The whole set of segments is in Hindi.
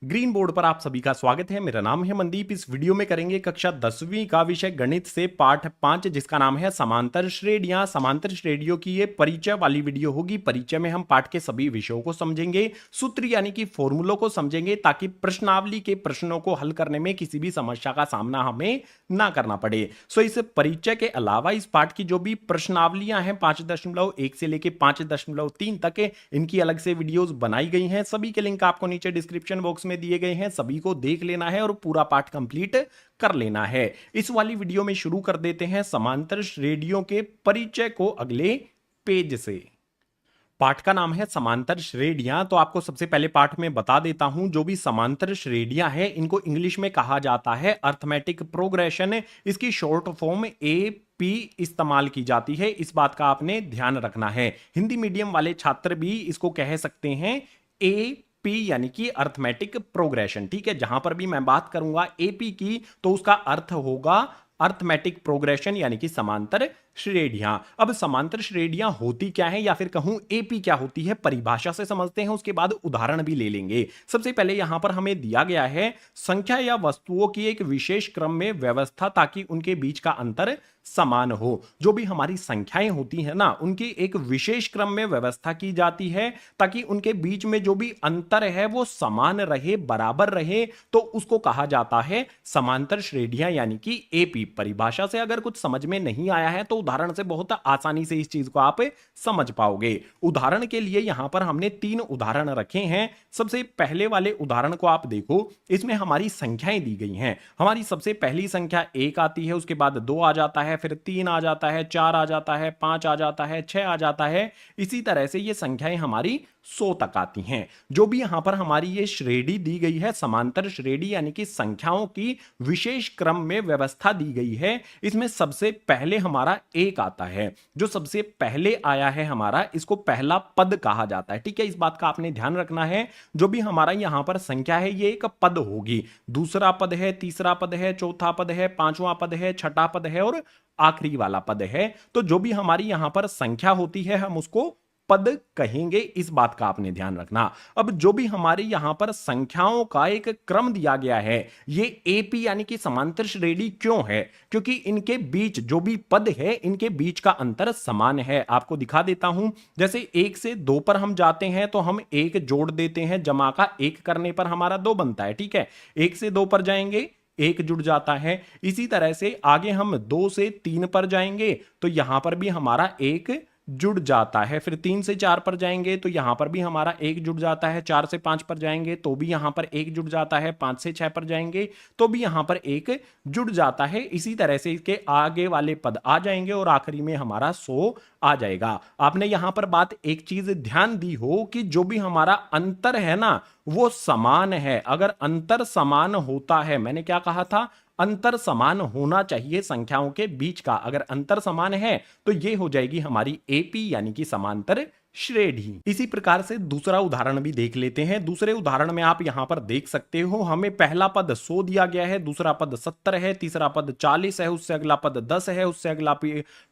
ग्रीन बोर्ड पर आप सभी का स्वागत है। मेरा नाम है मनदीप। इस वीडियो में करेंगे कक्षा 10वीं का विषय गणित से पाठ 5 जिसका नाम है समांतर श्रेणियां। समांतर श्रेणियों की ये परिचय वाली वीडियो होगी। परिचय में हम पाठ के सभी विषयों को समझेंगे, सूत्र यानी कि फॉर्मूलों को समझेंगे ताकि प्रश्नावली के प्रश्नों को हल करने में किसी भी समस्या का सामना हमें ना करना पड़े। सो इस परिचय के अलावा इस पाठ की जो भी प्रश्नावलियां हैं 5.1 से लेकर 5.3 तक इनकी अलग से वीडियोस बनाई गई हैं। सभी के लिंक आपको नीचे डिस्क्रिप्शन बॉक्स में दिए गए हैं, सभी को देख लेना है और पूरा पाठ कंप्लीट कर लेना है। इस वाली वीडियो में शुरू कर देते हैं समांतर श्रेणियों के परिचय को अगले पेज से। पाठ का नाम है समांतर श्रेणियां। तो आपको सबसे पहले पाठ में बता देता हूं, जो भी समांतर श्रेणियां हैं इनको इंग्लिश में कहा जाता है अर्थमेटिक प्रोग्रेशन। इसकी शॉर्ट फॉर्म AP इस्तेमाल की जाती है, इस बात का आपने ध्यान रखना है। हिंदी मीडियम वाले छात्र भी इसको कह सकते हैं AP यानी कि अर्थमेटिक प्रोग्रेशन। ठीक है, जहां पर भी मैं बात करूंगा AP की तो उसका अर्थ होगा अर्थमेटिक प्रोग्रेशन यानी कि समांतर श्रेणियां। अब समांतर श्रेणियां होती क्या है या फिर कहूं AP क्या होती है, परिभाषा से समझते हैं, उसके बाद उदाहरण भी ले लेंगे। सबसे पहले यहां पर हमें दिया गया है संख्या या वस्तुओं की एक विशेष क्रम में व्यवस्था ताकि उनके बीच का अंतर समान हो। जो भी हमारी संख्याएं होती है ना, उनकी एक विशेष क्रम में व्यवस्था की जाती है ताकि उनके बीच में जो भी अंतर है वो समान रहे, बराबर रहे, तो उसको कहा जाता है समांतर श्रेणियां यानी कि AP। परिभाषा से अगर कुछ समझ में नहीं आया है तो उदाहरण से बहुत आसानी से इस चीज को आप समझ पाओगे। उदाहरण के लिए यहां पर हमने 3 उदाहरण रखे हैं। सबसे पहले वाले उदाहरण को आप देखो, इसमें हमारी संख्याएं दी गई हैं। हमारी सबसे पहली संख्या 1 आती है, उसके बाद 2 आ जाता है, फिर 3 आ जाता है, 4 आ जाता है, 5 आ जाता है, 6 आ जाता है। इसी तरह से ये संख्याएं हमारी 100 तक आती हैं। जो भी यहां पर हमारी ये श्रेणी दी गई है समांतर श्रेणी यानी कि संख्याओं की विशेष क्रम में व्यवस्था दी गई है, इसमें सबसे पहले हमारा 1 आता है। जो सबसे पहले आया है हमारा, इसको पहला पद कहा जाता है। ठीक है, इस बात का आपने ध्यान रखना है। जो भी हमारा यहां पर संख्या है ये एक पद होगी। दूसरा पद है, तीसरा पद है, चौथा पद है, पांचवा पद है, छठा पद है और आखिरी वाला पद है। तो जो भी हमारी यहां पर संख्या होती है हम उसको पद कहेंगे, इस बात का आपने ध्यान रखना। अब जो भी हमारे यहां पर संख्याओं का एक क्रम दिया गया है, ये AP यानी कि समांतर श्रेणी क्यों है? क्योंकि इनके बीच जो भी पद है इनके बीच का अंतर समान है। आपको दिखा देता हूं, जैसे 1 से 2 पर हम जाते हैं तो हम 1 जोड़ देते हैं, जमा का 1 करने पर हमारा 2 बनता है। ठीक है, 1 से 2 पर जाएंगे 1 जुड़ जाता है। इसी तरह से आगे हम 2 से 3 पर जाएंगे तो यहां पर भी हमारा 1 जुड़ जाता है। फिर 3 से 4 पर जाएंगे तो यहां पर भी हमारा 1 जुड़ जाता है। 4 से 5 पर जाएंगे तो भी यहां पर 1 जुड़ जाता है। 5 से 6 पर जाएंगे तो भी यहां पर 1 जुड़ जाता है। इसी तरह से इसके आगे वाले पद आ जाएंगे और आखिरी में हमारा 100 आ जाएगा। आपने यहां पर बात एक चीज ध्यान दी हो कि जो भी हमारा अंतर है ना वो समान है। अगर अंतर समान होता है, मैंने क्या कहा था, अंतर समान होना चाहिए संख्याओं के बीच का। अगर अंतर समान है तो ये हो जाएगी हमारी AP यानी कि समांतर श्रेणी। इसी प्रकार से दूसरा उदाहरण भी देख लेते हैं। दूसरे उदाहरण में आप यहां पर देख सकते हो, हमें पहला पद 100 दिया गया है, दूसरा पद 70 है, तीसरा पद 40 है, उससे अगला पद 10 है, उससे अगला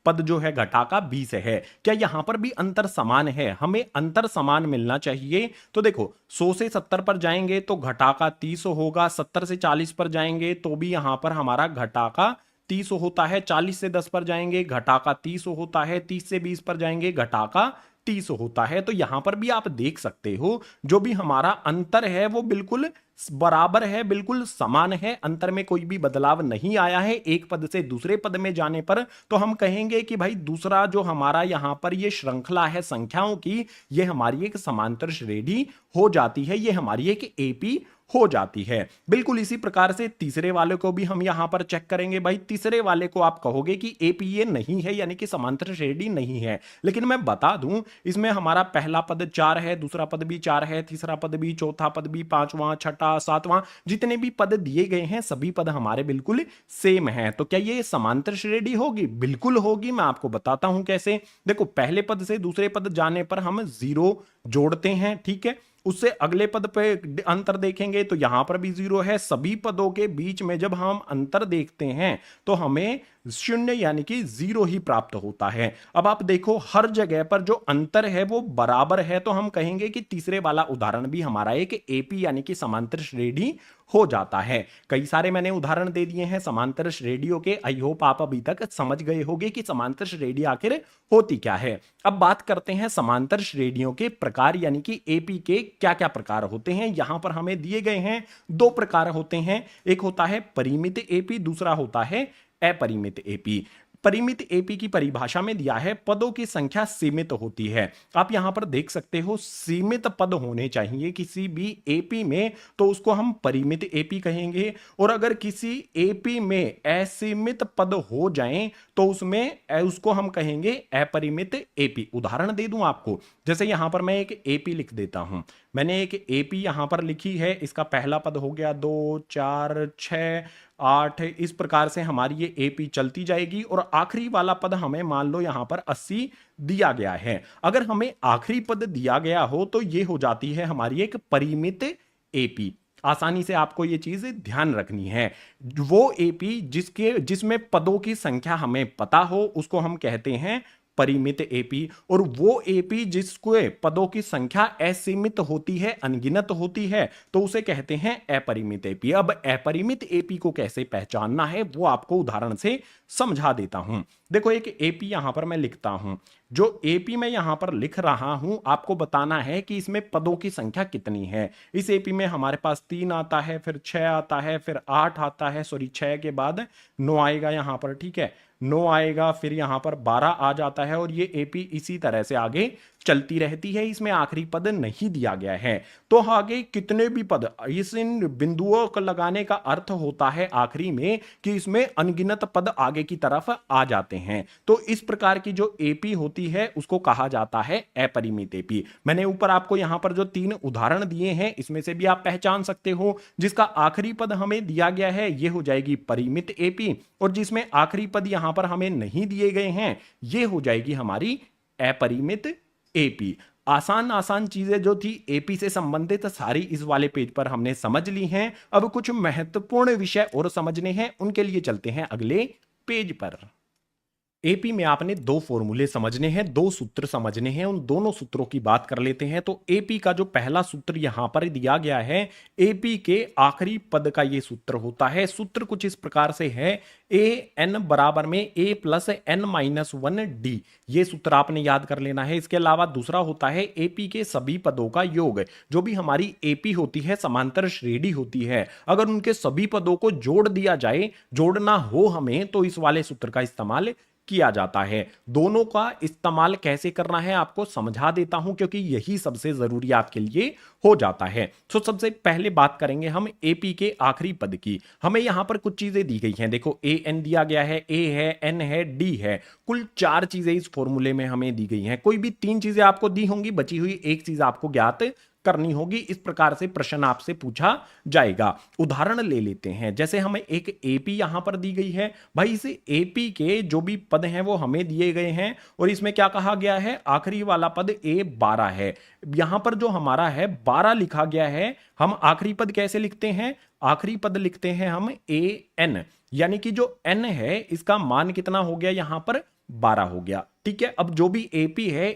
पद जो है घटा का 20 है। क्या यहां पर भी अंतर समान है? हमें अंतर समान मिलना चाहिए। तो देखो 100 से 70 पर जाएंगे तो घटा का 30 होगा, 70 से 40 पर जाएंगे तो भी यहां पर हमारा घटा का 30 होता है, 40 से 10 पर जाएंगे घटा का 30 होता है, 30 से 20 पर जाएंगे घटा का 30 होता है। तो यहां पर भी आप देख सकते हो जो भी हमारा अंतर है वो बिल्कुल बराबर है, बिल्कुल समान है। अंतर में कोई भी बदलाव नहीं आया है एक पद से दूसरे पद में जाने पर। तो हम कहेंगे कि भाई दूसरा जो हमारा यहां पर ये श्रृंखला है संख्याओं की, ये हमारी एक समांतर श्रेणी हो जाती है, ये हमारी एक AP हो जाती है। बिल्कुल इसी प्रकार से तीसरे वाले को भी हम यहां पर चेक करेंगे। भाई तीसरे वाले को आप कहोगे कि AP ये नहीं है यानी कि समांतर श्रेणी नहीं है, लेकिन मैं बता दूं इसमें हमारा पहला पद 4 है, दूसरा पद भी 4 है, तीसरा पद भी, चौथा पद भी, पांचवा, छठा, सातवां, जितने भी पद दिए गए हैं सभी पद हमारे बिल्कुल सेम हैं। तो क्या ये समांतर श्रेणी होगी? बिल्कुल होगी। मैं आपको बताता हूं कैसे। देखो पहले पद से दूसरे पद जाने पर हम 0 जोड़ते हैं। ठीक है, उससे अगले पद पे अंतर देखेंगे तो यहां पर भी 0 है। सभी पदों के बीच में जब हम अंतर देखते हैं तो हमें शून्य यानी कि जीरो ही प्राप्त होता है। अब आप देखो हर जगह पर जो अंतर है वो बराबर है, तो हम कहेंगे कि तीसरे वाला उदाहरण भी हमारा एक एपी यानी कि समांतर श्रेणी हो जाता है। कई सारे मैंने उदाहरण दे दिए हैं समांतर श्रेणियों के। आई होप आप अभी तक समझ गए होंगे कि समांतर श्रेणी आखिर होती क्या है। अब बात करते हैं समांतर श्रेणियों के प्रकार यानी कि एपी के क्या क्या प्रकार होते हैं। यहां पर हमें दिए गए हैं दो प्रकार होते हैं, एक होता है परिमित एपी, दूसरा होता है अपरिमित एपी। परिमित एपी की परिभाषा में दिया है पदों की संख्या सीमित होती है। आप यहां पर देख सकते हो सीमित पद होने चाहिए किसी भी एपी में, तो उसको हम परिमित एपी कहेंगे। और अगर किसी एपी में असीमित पद हो जाएं तो उसको हम कहेंगे अपरिमित एपी। उदाहरण दे दूं आपको, जैसे यहां पर मैं एक एपी लिख देता हूं। मैंने एक एपी यहां पर लिखी है, इसका पहला पद हो गया 2, 4, 6, 8। इस प्रकार से हमारी ये एपी चलती जाएगी और आखिरी वाला पद हमें मान लो यहां पर 80 दिया गया है। अगर हमें आखिरी पद दिया गया हो तो ये हो जाती है हमारी एक परिमित एपी। आसानी से आपको ये चीज ध्यान रखनी है। वो एपी जिसमें पदों की संख्या हमें पता हो उसको हम कहते हैं परिमित एपी, और वो एपी जिसके पदों की संख्या असीमित होती है, अनगिनत होती है, तो उसे कहते हैं अपरिमित एपी। अब अपरिमित एपी को कैसे पहचानना है वो आपको उदाहरण से समझा देता हूं। देखो एक एपी यहां पर मैं लिखता हूं, जो एपी मैं यहां पर लिख रहा हूं आपको बताना है कि इसमें पदों की संख्या कितनी है। इस एपी में हमारे पास 3 आता है, फिर 6 आता है, फिर 8 आता है, सॉरी 6 के बाद 9 आएगा यहां पर, ठीक है 9 आएगा, फिर यहां पर 12 आ जाता है, और ये एपी इसी तरह से आगे चलती रहती है। इसमें आखिरी पद नहीं दिया गया है, तो आगे कितने भी पद, इस इन बिंदुओं को लगाने का अर्थ होता है आखिरी में कि इसमें अनगिनत पद आगे की तरफ आ जाते हैं। तो इस प्रकार की जो एपी होती है उसको कहा जाता है अपरिमित एपी। मैंने ऊपर आपको यहां पर जो 3 उदाहरण दिए हैं इसमें से भी आप पहचान सकते हो, जिसका आखिरी पद हमें दिया गया है ये हो जाएगी परिमित एपी, और जिसमें आखिरी पद यहां पर हमें नहीं दिए गए हैं ये हो जाएगी हमारी अपरिमित एपी। आसान आसान चीजें जो थी एपी से संबंधित सारी इस वाले पेज पर हमने समझ ली हैं। अब कुछ महत्वपूर्ण विषय और समझने हैं, उनके लिए चलते हैं अगले पेज पर। एपी में आपने 2 फॉर्मूले समझने हैं, 2 सूत्र समझने हैं, उन दोनों सूत्रों की बात कर लेते हैं। तो एपी का जो पहला सूत्र यहां पर दिया गया है, एपी के आखिरी पद का ये सूत्र होता है। सूत्र कुछ इस प्रकार से है, ए एन बराबर में ए प्लस एन माइनस 1 डी। ये सूत्र आपने याद कर लेना है। इसके अलावा दूसरा होता है एपी के सभी पदों का योग। जो भी हमारी एपी होती है समांतर श्रेणी होती है, अगर उनके सभी पदों को जोड़ दिया जाए, जोड़ना हो हमें, तो इस वाले सूत्र का इस्तेमाल किया जाता है। दोनों का इस्तेमाल कैसे करना है आपको समझा देता हूं, क्योंकि यही सबसे जरूरी आपके लिए हो जाता है। तो सबसे पहले बात करेंगे हम एपी के आखिरी पद की। हमें यहां पर कुछ चीजें दी गई हैं, देखो ए एन दिया गया है, ए है, एन है, डी है, कुल 4 चीजें इस फॉर्मूले में हमें दी गई हैं। कोई भी 3 चीजें आपको दी होंगी, बची हुई एक चीज आपको ज्ञात करनी होगी। इस प्रकार से प्रश्न आपसे पूछा जाएगा। उदाहरण ले लेते हैं, जैसे हमें एक एपी यहां पर दी गई है। भाई इस एपी के जो भी पद हैं वो हमें दिए गए हैं, और इसमें क्या कहा गया है, आखिरी वाला पद ए 12 है। यहां पर जो हमारा है 12 लिखा गया है। हम आखिरी पद कैसे लिखते हैं, आखिरी पद लिखते हैं हम ए एन, यानी कि जो एन है इसका मान कितना हो गया, यहां पर 12 हो गया। ठीक है, अब जो भी एपी है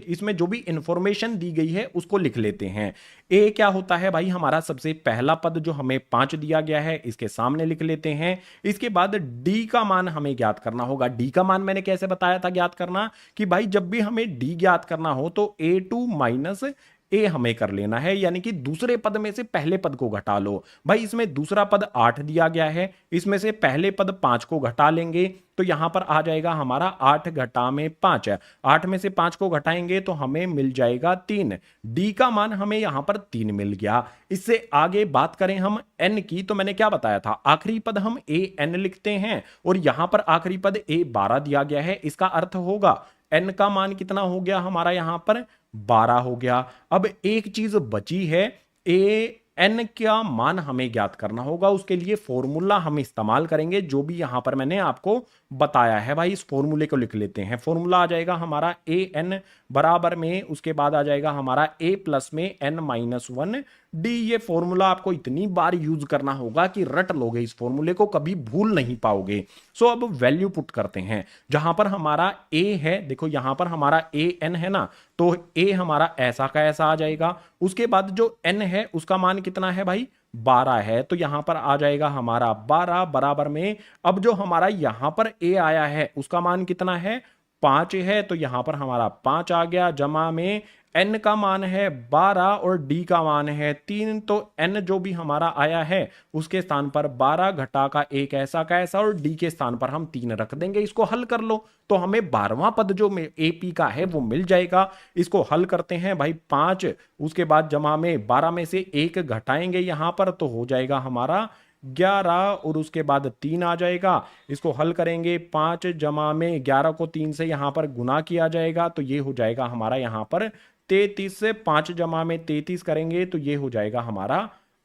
इसमें जो भी इंफॉर्मेशन दी गई है उसको लिख लेते हैं। ए क्या होता है भाई, हमारा सबसे पहला पद जो हमें 5 दिया गया है इसके सामने लिख लेते हैं। इसके बाद डी का मान हमें ज्ञात करना होगा। डी का मान मैंने कैसे बताया था ज्ञात करना, कि भाई जब भी हमें डी ज्ञात करना हो तो A2 माइनस ए हमें कर लेना है, यानी कि दूसरे पद में से पहले पद को घटा लो। भाई इसमें दूसरा पद 8 दिया गया है, इसमें से पहले पद 5 को घटा लेंगे तो यहां पर आ जाएगा हमारा 8 घटा में 5। 8 में से 5 को घटाएंगे तो हमें मिल जाएगा 3। डी का मान हमें यहां पर 3 मिल गया। इससे आगे बात करें हम एन की, तो मैंने क्या बताया था, आखिरी पद हम ए एन लिखते हैं, और यहां पर आखिरी पद ए 12 दिया गया है। इसका अर्थ होगा एन का मान कितना हो गया हमारा, यहां पर 12 हो गया। अब एक चीज बची है, ए एन का मान हमें ज्ञात करना होगा। उसके लिए फॉर्मूला हम इस्तेमाल करेंगे जो भी यहां पर मैंने आपको बताया है। भाई इस फॉर्मूले को लिख लेते हैं। फॉर्मूला आ जाएगा हमारा ए एन बराबर में, उसके बाद आ जाएगा हमारा ए प्लस में एन माइनस 1 डी। ये फॉर्मूला आपको इतनी बार यूज करना होगा कि रट लोगे, इस फॉर्मूले को कभी भूल नहीं पाओगे। सो अब वैल्यू पुट करते हैं। जहां पर हमारा ए है, देखो यहां पर हमारा ए एन है ना, तो ए हमारा ऐसा का ऐसा आ जाएगा। उसके बाद जो एन है उसका मान कितना है भाई, 12 है, तो यहां पर आ जाएगा हमारा 12 बराबर में। अब जो हमारा यहां पर ए आया है उसका मान कितना है, 5 है, तो यहां पर हमारा 5 आ गया, जमा में n का मान है 12 और d का मान है 3, तो n जो भी हमारा आया है उसके स्थान पर 12 घटा का एक ऐसा का ऐसा, और d के स्थान पर हम 3 रख देंगे। इसको हल कर लो तो हमें 12वां पद जो AP का है वो मिल जाएगा। इसको हल करते हैं भाई, 5 उसके बाद जमा में 12 में से 1 घटाएंगे यहां पर, तो हो जाएगा हमारा 11, और उसके बाद 3 आ जाएगा। इसको हल करेंगे, 5 जमा में 11 को 3 से यहां पर गुना किया जाएगा, तो ये हो जाएगा हमारा यहां पर 33 से 5 जमा में 33 करेंगे तो ये हो जाएगा हमारा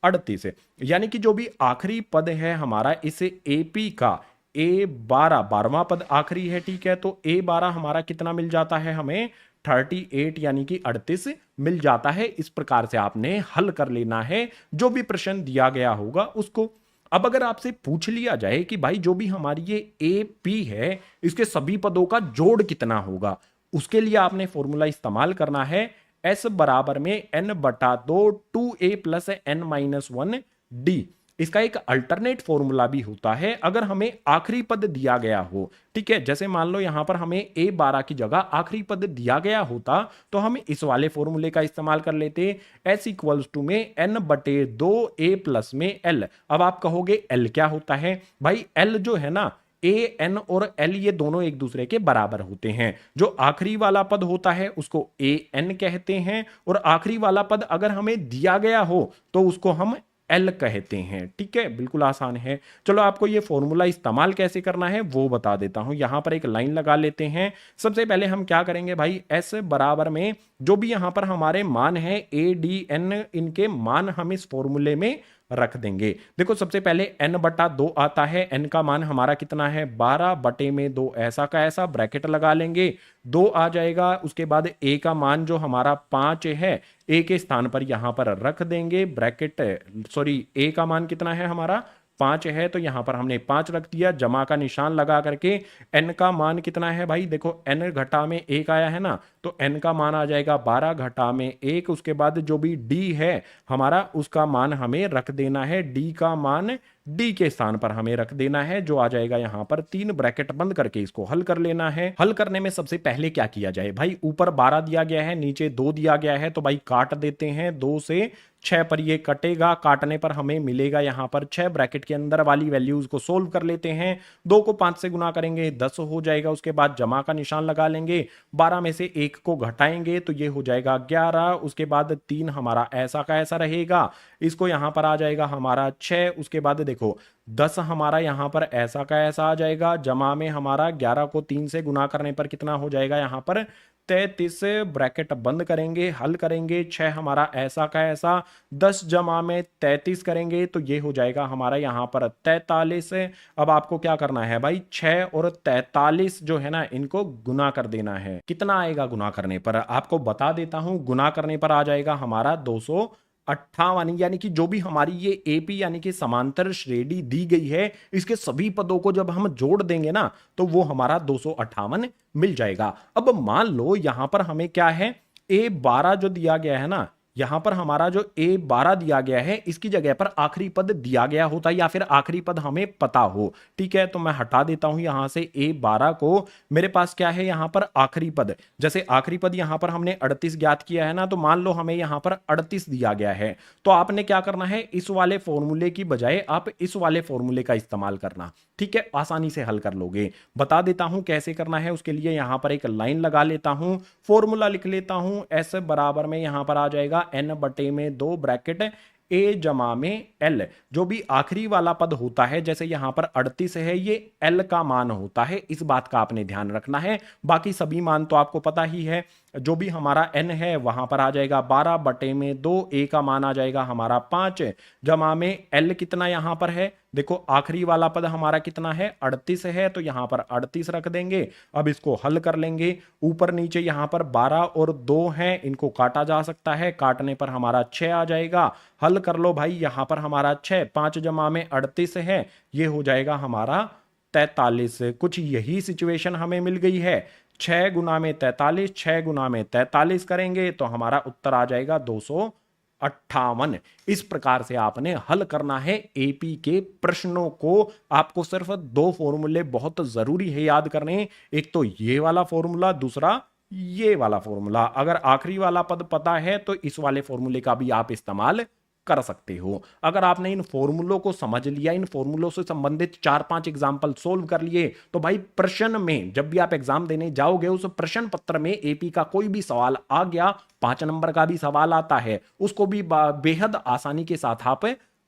38। यानी कि जो भी आखिरी पद है हमारा इस AP का A12, 12वां पद आखिरी है, ठीक है, तो A12 हमारा कितना मिल जाता है हमें, 38 यानी कि 38 मिल जाता है। इस प्रकार से आपने हल कर लेना है जो भी प्रश्न दिया गया होगा उसको। अब अगर आपसे पूछ लिया जाए कि भाई जो भी हमारी ये AP है इसके सभी पदों का जोड़ कितना होगा, उसके लिए आपने फॉर्मूला इस्तेमाल करना है S बराबर में n बटा 2 2a plus n minus 1 d। इसका एक अल्टरनेट फॉर्मूला भी होता है अगर हमें आखिरी पद दिया गया हो, ठीक है, जैसे मान लो यहां पर हमें A12 की जगह आखिरी पद दिया गया होता तो हम इस वाले फॉर्मूले का इस्तेमाल कर लेते, S इक्वल्स टू में n बटे 2a प्लस में l। अब आप कहोगे l क्या होता है, भाई l जो है ना, ए एन और एल ये दोनों एक दूसरे के बराबर होते हैं। जो आखिरी वाला पद होता है उसको ए एन कहते हैं, और आखिरी वाला पद अगर हमें दिया गया हो तो उसको हम एल कहते हैं, ठीक है, बिल्कुल आसान है। चलो आपको ये फॉर्मूला इस्तेमाल कैसे करना है वो बता देता हूं। यहां पर एक लाइन लगा लेते हैं। सबसे पहले हम क्या करेंगे भाई, एस बराबर में जो भी यहां पर हमारे मान है ए डी एन, इनके मान हम इस फॉर्मूले में रख देंगे। देखो सबसे पहले n बटा 2 आता है, n का मान हमारा कितना है 12 बटे में 2 ऐसा का ऐसा, ब्रैकेट लगा लेंगे, 2 आ जाएगा। उसके बाद a का मान जो हमारा 5 है, a के स्थान पर यहां पर रख देंगे, ब्रैकेट सॉरी a का मान कितना है हमारा 5 है, तो यहां पर हमने 5 रख दिया, जमा का निशान लगा करके n का मान कितना है भाई, देखो n घटा में 1 आया है ना, तो n का मान आ जाएगा 12 घटा में 1। उसके बाद जो भी d है हमारा उसका मान हमें रख देना है, d का मान d के स्थान पर हमें रख देना है, जो आ जाएगा यहां पर 3, ब्रैकेट बंद करके इसको हल कर लेना है। हल करने में सबसे पहले क्या किया जाए भाई, ऊपर 12 दिया गया है, नीचे 2 दिया गया है, तो भाई काट देते हैं, 2 से 6 पर ये कटेगा, काटने पर हमें मिलेगा यहां पर 6, ब्रैकेट के अंदर वाली वैल्यूज को सोल्व कर लेते हैं। 2 को 5 से गुना करेंगे 10 हो जाएगा, उसके बाद जमा का निशान लगा लेंगे, 12 में से 1 को घटाएंगे तो ये हो जाएगा 11, उसके बाद 3 हमारा ऐसा का ऐसा रहेगा, इसको यहां पर आ जाएगा हमारा 6, उसके बाद देखो 10 हमारा यहां पर ऐसा का ऐसा आ जाएगा, जमा में हमारा 11 को 3 से गुना करने पर कितना हो जाएगा यहां पर 33, ब्रैकेट बंद करेंगे, हल करेंगे, 6 हमारा ऐसा का ऐसा, 10 जमा में 33 करेंगे तो ये हो जाएगा हमारा यहां पर 43। अब आपको क्या करना है भाई, 6 और 43 जो है ना इनको गुना कर देना है। कितना आएगा गुना करने पर, आपको बता देता हूं, गुना करने पर आ जाएगा हमारा 258, यानी कि जो भी हमारी ये एपी यानी कि समांतर श्रेणी दी गई है इसके सभी पदों को जब हम जोड़ देंगे ना तो वो हमारा 258 मिल जाएगा। अब मान लो यहां पर हमें क्या है, A12 जो दिया गया है ना, यहां पर हमारा जो A12 दिया गया है इसकी जगह पर आखिरी पद दिया गया होता या फिर आखिरी पद हमें पता हो, ठीक है, तो मैं हटा देता हूं यहां से A12 को। मेरे पास क्या है यहां पर आखिरी पद, जैसे आखिरी पद यहां पर हमने 38 ज्ञात किया है ना, तो मान लो हमें यहां पर 38 दिया गया है, तो आपने क्या करना है, इस वाले फॉर्मूले की बजाय आप इस वाले फॉर्मूले का इस्तेमाल करना, ठीक है, आसानी से हल कर लोगे। बता देता हूं कैसे करना है, उसके लिए यहां पर एक लाइन लगा लेता हूं, फॉर्मूला लिख लेता हूं, S बराबर में यहां पर आ जाएगा n बटे में 2, ब्रैकेट a जमा में l। जो भी आखिरी वाला पद होता है, जैसे यहां पर 38 है, ये l का मान होता है, इस बात का आपने ध्यान रखना है, बाकी सभी मान तो आपको पता ही है। जो भी हमारा n है वहां पर आ जाएगा 12 बटे में 2, a का मान आ जाएगा हमारा 5, जमा में l कितना यहां पर है, देखो आखिरी वाला पद हमारा कितना है 38 है, तो यहां पर 38 रख देंगे। अब इसको हल कर लेंगे, ऊपर नीचे यहां पर 12 और 2 हैं, इनको काटा जा सकता है, काटने पर हमारा 6 आ जाएगा। हल कर लो भाई, यहां पर हमारा 6, 5 जमा में 38 है, ये हो जाएगा हमारा 43। कुछ यही सिचुएशन हमें मिल गई है। 6 गुना में 43, 6 गुना में 43 करेंगे तो हमारा उत्तर आ जाएगा 258। इस प्रकार से आपने हल करना है एपी के प्रश्नों को। आपको सिर्फ 2 फॉर्मूले बहुत जरूरी है याद करने, एक तो ये वाला फॉर्मूला, दूसरा ये वाला फॉर्मूला। अगर आखिरी वाला पद पता है तो इस वाले फॉर्मूले का भी आप इस्तेमाल कर सकते हो। अगर आपने इन फॉर्मूलों को समझ लिया, इन फॉर्मूलों से संबंधित 4-5 एग्जाम्पल सोल्व कर लिए, तो भाई प्रश्न में जब भी आप एग्जाम देने जाओगे उस प्रश्न पत्र में एपी का कोई भी सवाल आ गया, 5 नंबर का भी सवाल आता है, उसको भी बेहद आसानी के साथ आप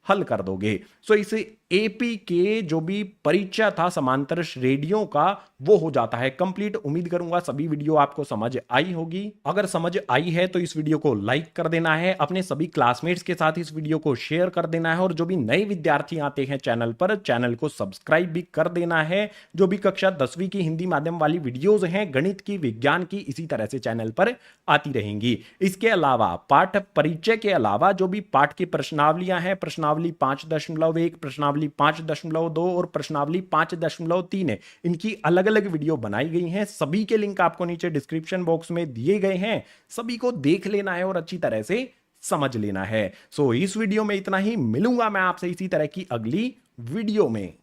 हल कर दोगे। सो इस एपी के जो भी परिचय था समांतर श्रेणियों का वो हो जाता है कंप्लीट। उम्मीद करूंगा सभी वीडियो आपको समझ आई होगी। अगर समझ आई है तो इस वीडियो को लाइक कर देना है, अपने सभी क्लासमेट्स के साथ इस वीडियो को शेयर कर देना है, और जो भी नए विद्यार्थी आते हैं चैनल पर, चैनल को सब्सक्राइब भी कर देना है। जो भी कक्षा 10वीं की हिंदी माध्यम वाली वीडियोज हैं, गणित की, विज्ञान की, इसी तरह से चैनल पर आती रहेंगी। इसके अलावा पाठ परिचय के अलावा जो भी पाठ की प्रश्नावलियां हैं, प्रश्नावली 5.1, प्रश्नावली 5.2 और प्रश्नावली 5.3 है, इनकी अलग अलग वीडियो बनाई गई हैं। सभी के लिंक आपको नीचे डिस्क्रिप्शन बॉक्स में दिए गए हैं, सभी को देख लेना है और अच्छी तरह से समझ लेना है। सो इस वीडियो में इतना ही, मिलूंगा मैं आपसे इसी तरह की अगली वीडियो में।